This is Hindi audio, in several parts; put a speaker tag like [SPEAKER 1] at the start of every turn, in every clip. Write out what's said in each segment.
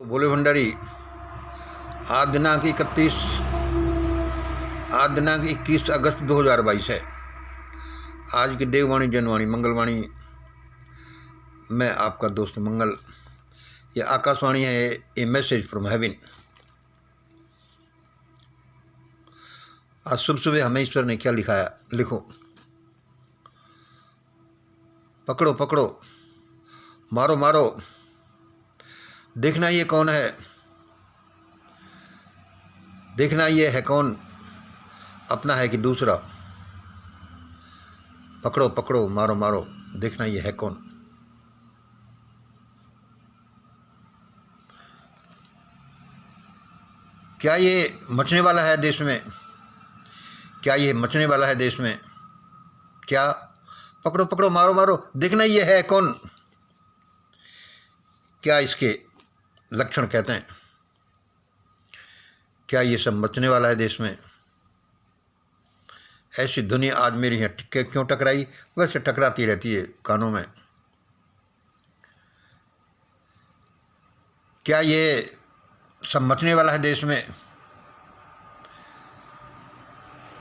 [SPEAKER 1] बोले भंडारी। आज दिनांक 21 अगस्त 2022 है। आज की देववाणी जनवाणी मंगलवाणी मैं आपका दोस्त मंगल। ये आकाशवाणी है, ए मैसेज फ्रॉम हेवन। आज सुबह सुबह हमें ईश्वर ने क्या लिखाया, लिखो। पकड़ो पकड़ो, मारो मारो, देखना ये कौन है, देखना ये है कौन, अपना है कि दूसरा। पकड़ो पकड़ो, मारो मारो, देखना ये है कौन। क्या ये मचने वाला है देश में? क्या ये मचने वाला है देश में? क्या? पकड़ो पकड़ो, मारो मारो, देखना ये है कौन। क्या इसके लक्षण कहते हैं? क्या ये सब मचने वाला है देश में? ऐसी धुनी आज मेरी यहाँ क्यों टकराई? वैसे टकराती रहती है कानों में। क्या ये सब मचने वाला है देश में?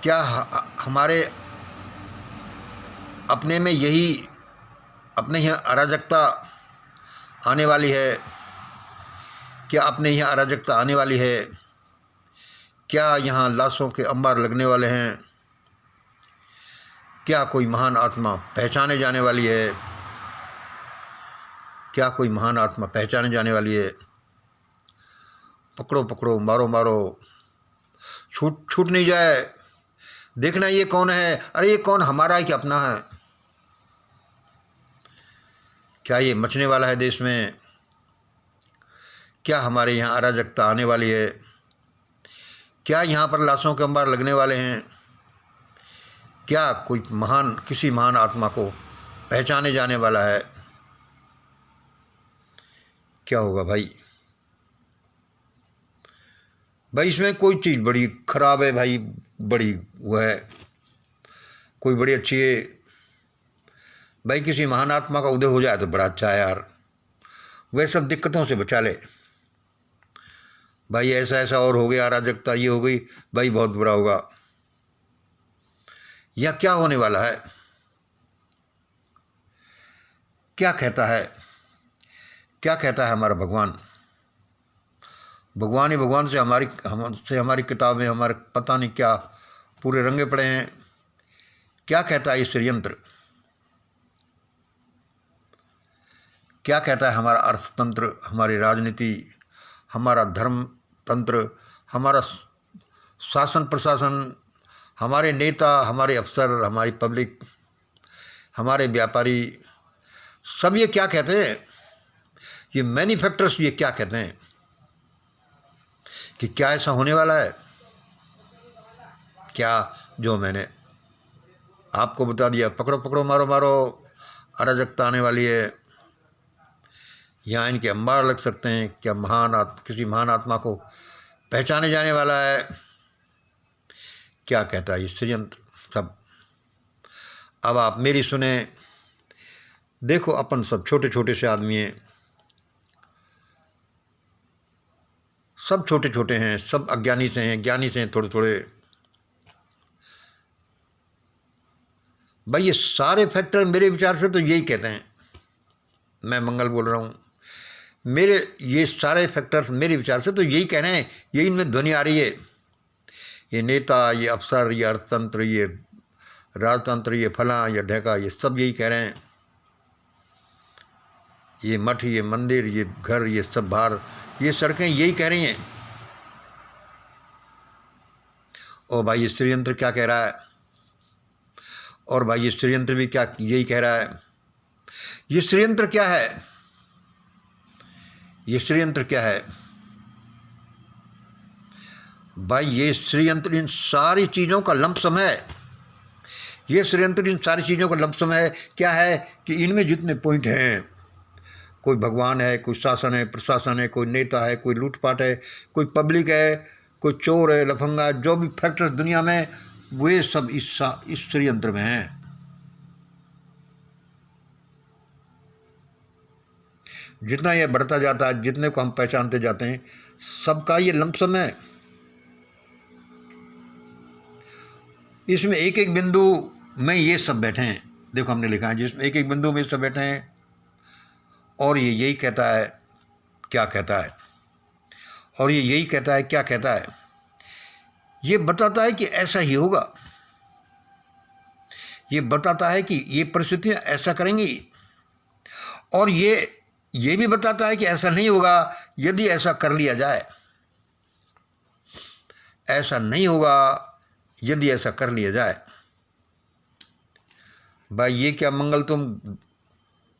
[SPEAKER 1] क्या हमारे अपने में यही अपने यहाँ अराजकता आने वाली है? क्या अपने यहाँ अराजकता आने वाली है? क्या यहाँ लाशों के अंबार लगने वाले हैं? क्या कोई महान आत्मा पहचाने जाने वाली है? क्या कोई महान आत्मा पहचाने जाने वाली है? पकड़ो पकड़ो, मारो मारो, छूट नहीं जाए, देखना ये कौन है। अरे ये कौन, हमारा है कि अपना है? क्या ये मचने वाला है देश में? क्या हमारे यहाँ अराजकता आने वाली है? क्या यहाँ पर लाशों के अंबार लगने वाले हैं? क्या कोई किसी महान आत्मा को पहचाने जाने वाला है? क्या होगा भाई? भाई इसमें कोई चीज़ बड़ी खराब है भाई, बड़ी वो है, कोई बड़ी अच्छी है भाई। किसी महान आत्मा का उदय हो जाए तो बड़ा अच्छा है यार, वह सब दिक्कतों से बचा ले भाई। ऐसा ऐसा और हो गया, अराजकता ये हो गई भाई, बहुत बुरा होगा। यह क्या होने वाला है? क्या कहता है, क्या कहता है हमारा भगवान? भगवान ही भगवान से हमारी किताबें, हमारे पता नहीं क्या पूरे रंगे पड़े हैं। क्या कहता है ये षड्यंत्र? क्या कहता है हमारा अर्थतंत्र, हमारी राजनीति, हमारा धर्म तंत्र, हमारा शासन प्रशासन, हमारे नेता, हमारे अफसर, हमारी पब्लिक, हमारे व्यापारी, सब ये क्या कहते हैं? ये मैन्युफैक्चरर्स ये क्या कहते हैं कि क्या ऐसा होने वाला है? क्या जो मैंने आपको बता दिया, पकड़ो पकड़ो, मारो मारो, अराजकता आने वाली है, यहाँ इनके अंबार लग सकते हैं। क्या किसी महान आत्मा को पहचाने जाने वाला है? क्या कहता है ये षड्यंत्र सब? अब आप मेरी सुने। देखो अपन सब छोटे छोटे से आदमी हैं, सब छोटे छोटे हैं, सब अज्ञानी से हैं, ज्ञानी से हैं थोड़े थोड़े। भाई ये सारे फैक्टर मेरे विचार से तो यही कहते हैं, मैं मंगल बोल रहा हूँ, मेरे ये सारे फैक्टर्स मेरे विचार से तो यही कह रहे हैं, यही इनमें ध्वनि आ रही है। ये नेता, ये अफसर, ये अर्थतंत्र, ये राजतंत्र, ये फलां, ये ढेका, ये सब यही कह रहे हैं। ये मठ, ये मंदिर, ये घर, ये सब बाहर, ये सड़कें यही कह रही हैं। और भाई ये षड्यंत्र क्या कह रहा है? और भाई ये षड्यंत्र भी क्या यही कह रहा है? ये षड्यंत्र क्या है? ये षड्यंत्र क्या है भाई? ये षड्यंत्र इन सारी चीज़ों का लंपसम है। ये षड्यंत्र इन सारी चीज़ों का लंपसम है। क्या है कि इनमें जितने पॉइंट हैं, कोई भगवान है, कोई शासन है, प्रशासन है, कोई नेता है, कोई लूटपाट है, कोई पब्लिक है, कोई चोर है, लफंगा, जो भी फैक्टर्स दुनिया में, वे सब इस षड्यंत्र में हैं। जितना ये बढ़ता जाता है, जितने को हम पहचानते जाते हैं, सबका ये लमसम है। इसमें एक एक बिंदु में ये सब बैठे हैं। देखो हमने लिखा है जिसमें एक एक बिंदु में सब बैठे हैं, और ये यही कहता है क्या कहता है, और ये यही कहता है क्या कहता है। ये बताता है कि ऐसा ही होगा, ये बताता है कि ये परिस्थितियाँ ऐसा करेंगी, और ये भी बताता है कि ऐसा नहीं होगा यदि ऐसा कर लिया जाए, ऐसा नहीं होगा यदि ऐसा कर लिया जाए। भाई ये क्या मंगल तुम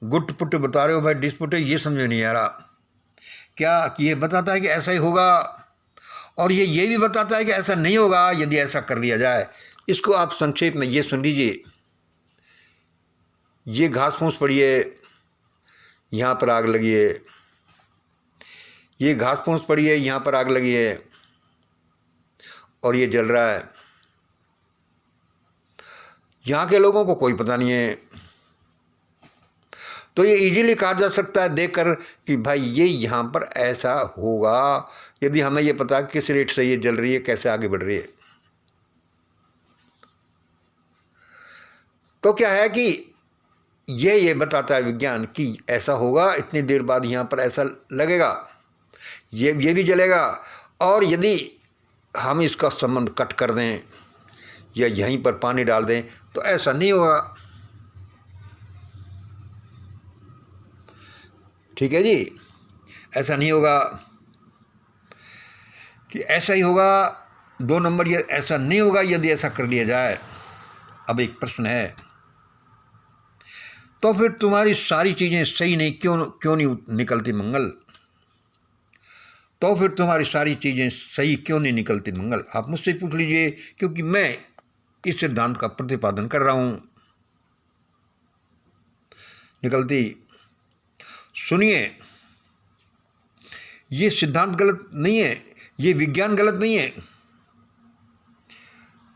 [SPEAKER 1] गुट पुट बता रहे हो भाई, डिस्पुट, ये समझ में नहीं आ रहा। क्या ये बताता है कि ऐसा ही होगा, और ये भी बताता है कि ऐसा नहीं होगा यदि ऐसा कर लिया जाए। इसको आप संक्षेप में ये सुन लीजिए। ये घास फूस पड़ी है, यहाँ पर आग लगी है, ये घास फूस पड़ी है, यहाँ पर आग लगी है, और ये जल रहा है। यहाँ के लोगों को कोई पता नहीं है, तो ये इजीली कहा जा सकता है देखकर कि भाई ये यहाँ पर ऐसा होगा, यदि हमें ये पता है किस रेट से ये जल रही है, कैसे आगे बढ़ रही है। तो क्या है कि ये बताता है विज्ञान कि ऐसा होगा, इतनी देर बाद यहाँ पर ऐसा लगेगा, ये भी जलेगा, और यदि हम इसका संबंध कट कर दें या यहीं पर पानी डाल दें तो ऐसा नहीं होगा। ठीक है जी, ऐसा नहीं होगा कि ऐसा ही होगा। 2 नंबर, ये ऐसा नहीं होगा यदि ऐसा कर लिया जाए। अब एक प्रश्न है, तो फिर तुम्हारी सारी चीज़ें सही नहीं क्यों नहीं निकलती मंगल? तो फिर तुम्हारी सारी चीज़ें सही क्यों नहीं निकलती मंगल? आप मुझसे पूछ लीजिए, क्योंकि मैं इस सिद्धांत का प्रतिपादन कर रहा हूँ। निकलती, सुनिए, ये सिद्धांत गलत नहीं है, ये विज्ञान गलत नहीं है,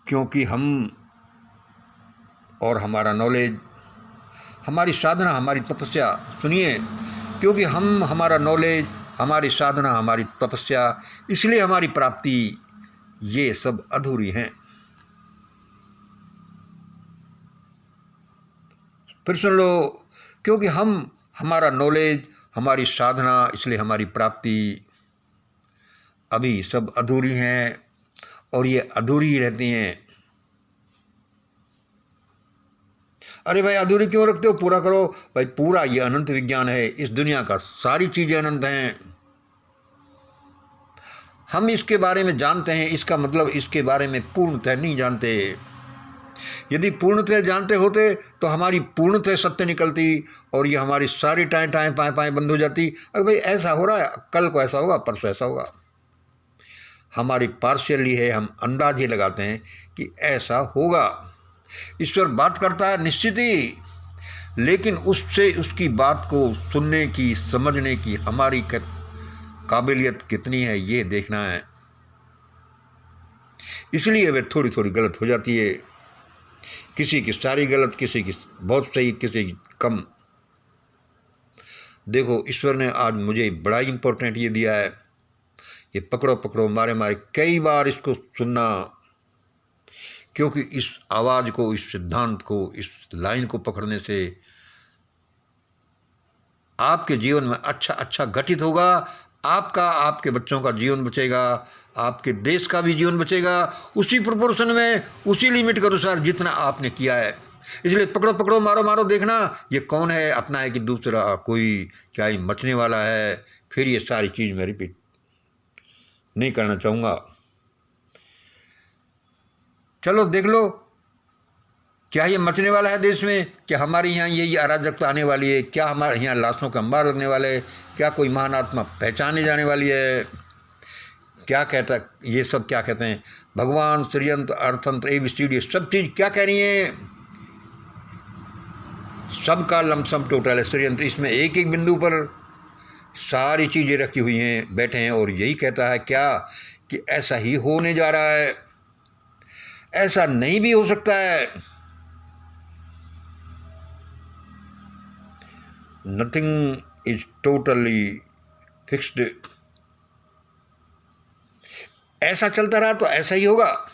[SPEAKER 1] क्योंकि हम और हमारा नॉलेज, हमारी साधना, हमारी तपस्या, सुनिए, क्योंकि हम, हमारा नॉलेज, हमारी साधना, हमारी तपस्या, इसलिए हमारी प्राप्ति, ये सब अधूरी हैं। फिर सुन लो, क्योंकि हम, हमारा नॉलेज, हमारी साधना, इसलिए हमारी प्राप्ति अभी सब अधूरी हैं, और ये अधूरी ही रहती हैं। अरे भाई अधूरी क्यों रखते हो, पूरा करो भाई। पूरा ये अनंत विज्ञान है, इस दुनिया का सारी चीज़ें अनंत हैं। हम इसके बारे में जानते हैं, इसका मतलब इसके बारे में पूर्णतः नहीं जानते। यदि पूर्णतः जानते होते तो हमारी पूर्णतः सत्य निकलती, और ये हमारी सारी टाएं पाएं बंद हो जाती। अरे भाई ऐसा हो रहा है, कल को ऐसा होगा, परसों ऐसा होगा। हमारी पार्शियली है, हम अंदाज ही लगाते हैं कि ऐसा होगा। ईश्वर बात करता है निश्चित ही, लेकिन उससे उसकी बात को सुनने की, समझने की हमारी काबिलियत कितनी है, ये देखना है। इसलिए वे थोड़ी थोड़ी गलत हो जाती है, किसी की सारी गलत, किसी की बहुत सही, किसी की कम। देखो ईश्वर ने आज मुझे बड़ा इम्पोर्टेंट ये दिया है, ये पकड़ो पकड़ो मारे मारे, कई बार इसको सुनना, क्योंकि इस आवाज़ को, इस सिद्धांत को, इस लाइन को पकड़ने से आपके जीवन में अच्छा घटित होगा। आपका, आपके बच्चों का जीवन बचेगा, आपके देश का भी जीवन बचेगा, उसी प्रोपोर्शन में, उसी लिमिट के अनुसार जितना आपने किया है। इसलिए पकड़ो पकड़ो मारो मारो, देखना ये कौन है, अपना है कि दूसरा कोई, क्या ही मचने वाला है। फिर ये सारी चीज़ मैं रिपीट नहीं करना चाहूँगा। चलो देख लो, क्या ये मचने वाला है देश में? क्या हमारे यहाँ ये अराजकता आने वाली है? क्या हमारे यहाँ लाशों के अंबार लगने वाले हैं? क्या कोई महान आत्मा पहचाने जाने वाली है? क्या कहता, ये सब क्या कहते हैं, भगवान, षड्यंत्र, अर्थतंत्र, ABCD, सब चीज़ क्या कह रही हैं? सबका लमसम टोटल है षड्यंत्र। इसमें एक एक बिंदु पर सारी चीज़ें रखी हुई हैं, बैठे हैं, और यही कहता है क्या कि ऐसा ही होने जा रहा है, ऐसा नहीं भी हो सकता है। Nothing is totally fixed. ऐसा चलता रहा तो ऐसा ही होगा,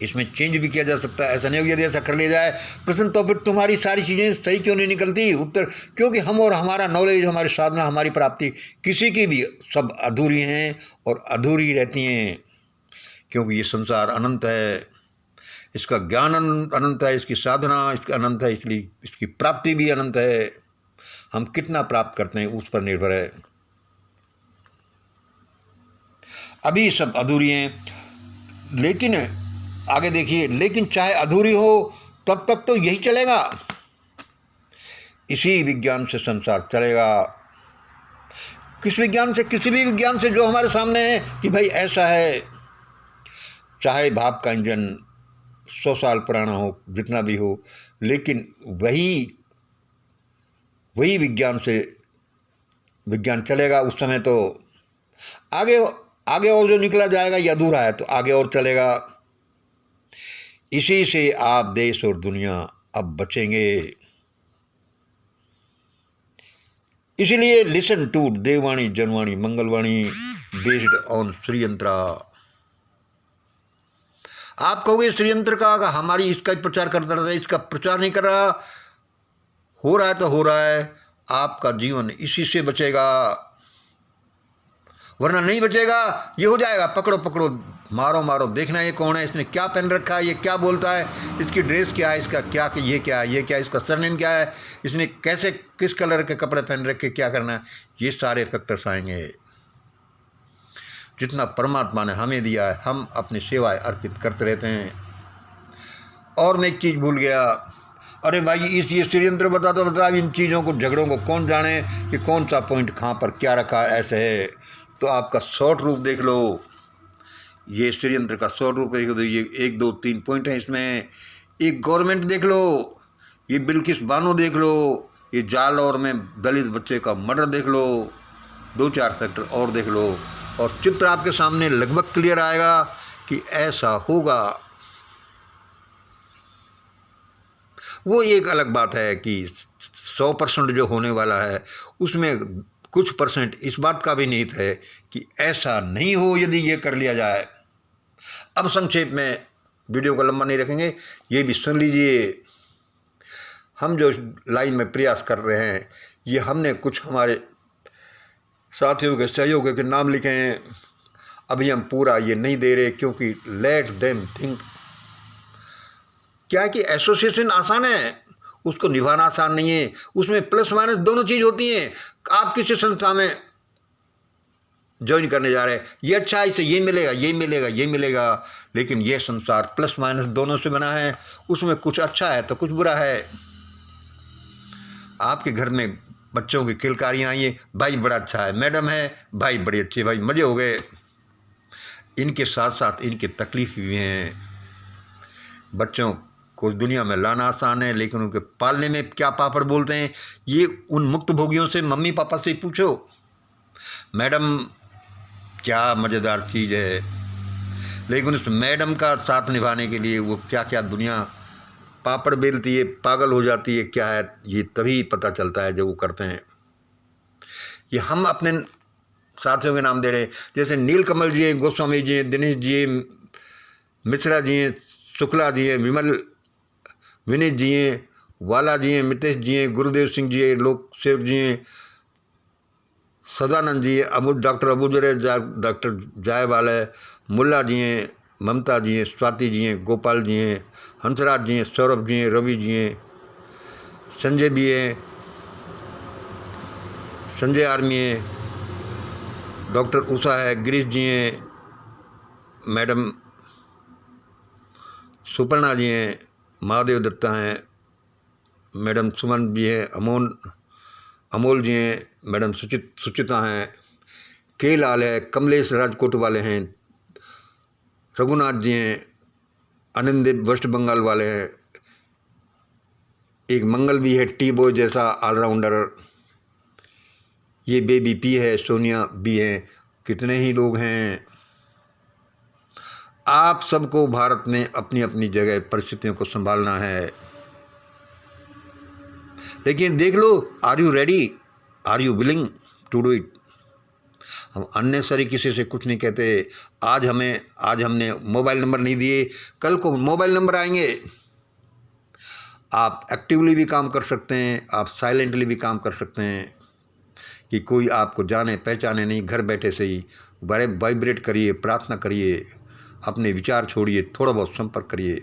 [SPEAKER 1] इसमें चेंज भी किया जा सकता है। ऐसा नहीं होगा यदि ऐसा कर लिया जाए प्रश्न तो फिर तुम्हारी सारी चीज़ें सही क्यों नहीं निकलती? उत्तर, क्योंकि हम और हमारा नॉलेज, हमारी साधना, हमारी प्राप्ति किसी की भी सब अधूरी हैं और अधूरी रहती हैं, क्योंकि ये संसार अनंत है, इसका ज्ञान अनंत है, इसकी साधना इसका अनंत है, इसलिए इसकी प्राप्ति भी अनंत है। हम कितना प्राप्त करते हैं उस पर निर्भर है। अभी सब अधूरी हैं, लेकिन आगे देखिए, लेकिन चाहे अधूरी हो तब तक तो यही चलेगा, इसी विज्ञान से संसार चलेगा। किस विज्ञान से? किसी भी विज्ञान से जो हमारे सामने है कि भाई ऐसा है। चाहे भाप का इंजन 100 साल पुराना हो, जितना भी हो, लेकिन वही विज्ञान से विज्ञान चलेगा। उस समय तो आगे और जो निकला जाएगा ये अधूरा है, तो आगे और चलेगा। इसी से आप, देश और दुनिया अब बचेंगे। इसीलिए लिसन टू देववाणी, जनवाणी, मंगलवाणी बेस्ड ऑन श्रीयंत्रा। आप कहोगे श्रीयंत्र का हमारी इसका प्रचार करता रहता है, इसका प्रचार नहीं कर रहा, हो रहा है तो हो रहा है। आपका जीवन इसी से बचेगा, वरना नहीं बचेगा। ये हो जाएगा पकड़ो पकड़ो, मारो मारो, देखना ये कौन है, इसने क्या पहन रखा है, ये क्या बोलता है, इसकी ड्रेस क्या है, इसका क्या, ये क्या है, ये क्या है, इसका सरनेम क्या है, इसने कैसे किस कलर के कपड़े पहन रखे, क्या करना है, ये सारे फैक्टर्स आएंगे। जितना परमात्मा ने हमें दिया है हम अपनी सेवाएं अर्पित करते रहते हैं। और मैं एक चीज़ भूल गया, अरे भाई ये षड्यंत्र बता इन चीज़ों को, झगड़ों को कौन जाने कि कौन सा पॉइंट कहाँ पर क्या रखा है, ऐसे है। तो आपका शॉर्ट रूप देख लो, ये षड्यंत्र का शॉर्ट रूप देख लो, ये 1 2 3 पॉइंट हैं इसमें। एक गवर्नमेंट देख लो, ये बिल्किस बानो देख लो, ये जालौर में दलित बच्चे का मर्डर देख लो, 2-4 फैक्टर और देख लो, और चित्र आपके सामने लगभग क्लियर आएगा कि ऐसा होगा। वो एक अलग बात है कि 100% जो होने वाला है उसमें कुछ परसेंट इस बात का भी निहित है कि ऐसा नहीं हो यदि ये कर लिया जाए। अब संक्षेप में, वीडियो को लंबा नहीं रखेंगे, ये भी सुन लीजिए। हम जो लाइन में प्रयास कर रहे हैं, ये हमने कुछ हमारे साथियों के सहयोग के नाम लिखे हैं। अभी हम पूरा ये नहीं दे रहे, क्योंकि लेट देम थिंक। क्या है कि एसोसिएशन आसान है, उसको निभाना आसान नहीं है। उसमें प्लस माइनस दोनों चीज़ होती हैं। आप किसी संस्था में ज्वाइन करने जा रहे हैं, ये अच्छा है, इससे ये मिलेगा, ये मिलेगा, ये मिलेगा, लेकिन ये संसार प्लस माइनस दोनों से बना है। उसमें कुछ अच्छा है तो कुछ बुरा है। आपके घर में बच्चों की किलकारियाँ आई हैं, भाई बड़ा अच्छा है, मैडम है, भाई बड़ी अच्छी, भाई मज़े हो गए। इनके साथ साथ इनकी तकलीफ भी हैं। बच्चों को दुनिया में लाना आसान है, लेकिन उनके पालने में क्या पापड़ बोलते हैं, ये उन मुक्त भोगियों से, मम्मी पापा से पूछो, मैडम क्या मज़ेदार चीज़ है। लेकिन उस मैडम का साथ निभाने के लिए वो क्या क्या दुनिया पापड़ बेलती है, पागल हो जाती है, क्या है, ये तभी पता चलता है जब वो करते हैं। ये हम अपने साथियों के नाम दे रहे हैं, जैसे नीलकमल जी हैं, गोस्वामी जी हैं, दिनेश जी हैं, मिश्रा जी हैं, शुक्ला जी हैं, विनीत जी हैं, वाला जी हैं, मितेश जी हैं, गुरुदेव सिंह जी हैं, लोक सेवक जी हैं, सदानंद जी हैं, डॉक्टर अबूजर है, डॉक्टर जायवाल है, मुल्ला जी हैं, ममता जी हैं, स्वाति जी हैं, गोपाल जी हैं, हंसराज जी हैं, सौरभ जी हैं, रवि जी हैं, संजय भी हैं, संजय आर्मी है, डॉक्टर उषा है, गिरीश जी हैं, मैडम सुपर्णा जी हैं, महादेव दत्ता हैं, मैडम सुमन जी हैं, अमोल जी हैं, मैडम सुचिता हैं, के लाल है, कमलेश राजकोट वाले हैं, रघुनाथ जी हैं, आनंदीप वेस्ट बंगाल वाले हैं, एक मंगल भी है, टी बॉय जैसा ऑलराउंडर, ये बेबी पी है, सोनिया भी हैं, कितने ही लोग हैं। आप सबको भारत में अपनी अपनी जगह परिस्थितियों को संभालना है। लेकिन देख लो, are you ready, are you willing to do it. हम अननेसरी किसी से कुछ नहीं कहते। आज हमने मोबाइल नंबर नहीं दिए, कल को मोबाइल नंबर आएंगे। आप एक्टिवली भी काम कर सकते हैं, आप साइलेंटली भी काम कर सकते हैं कि कोई आपको जाने पहचाने नहीं। घर बैठे से ही बड़े वाइब्रेट करिए, प्रार्थना करिए, अपने विचार छोड़िए, थोड़ा बहुत संपर्क करिए।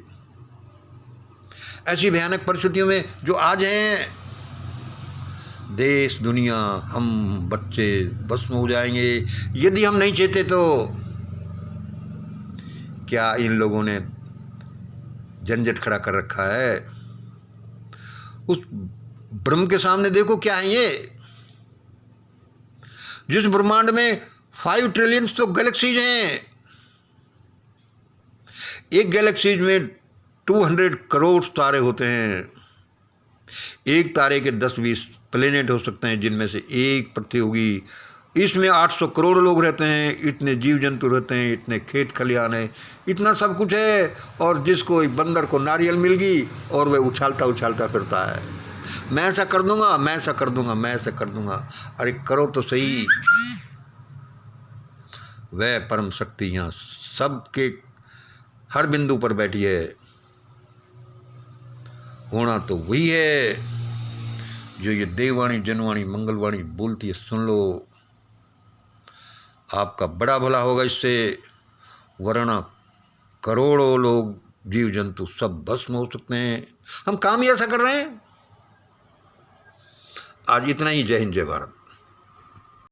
[SPEAKER 1] ऐसी भयानक परिस्थितियों में जो आज हैं, देश दुनिया, हम बच्चे भस्म हो जाएंगे यदि हम नहीं चेते तो। क्या इन लोगों ने झंझट खड़ा कर रखा है? उस ब्रह्म के सामने देखो क्या है ये, जिस ब्रह्मांड में 5 ट्रिलियन तो गैलेक्सीज हैं। एक गैलेक्सीज में 200 करोड़ तारे होते हैं। एक तारे के 10-20 प्लेनेट हो सकते हैं, जिनमें से एक पृथ्वी होगी। इसमें 800 करोड़ लोग रहते हैं, इतने जीव जंतु रहते हैं, इतने खेत खलिहान है, इतना सब कुछ है। और जिसको एक बंदर को नारियल मिल गई और वह उछालता उछालता फिरता है, मैं ऐसा कर दूंगा, मैं ऐसा कर दूंगा, मैं ऐसा कर दूंगा। अरे करो तो सही। वह परम शक्ति यहाँ सबके हर बिंदु पर बैठी है। होना तो वही है जो ये देववाणी जनवाणी मंगलवाणी बोलती है। सुन लो, आपका बड़ा भला होगा इससे, वरना करोड़ों लोग जीव जंतु सब भस्म हो सकते हैं। हम काम ही ऐसा कर रहे हैं। आज इतना ही। जय हिंद, जय भारत।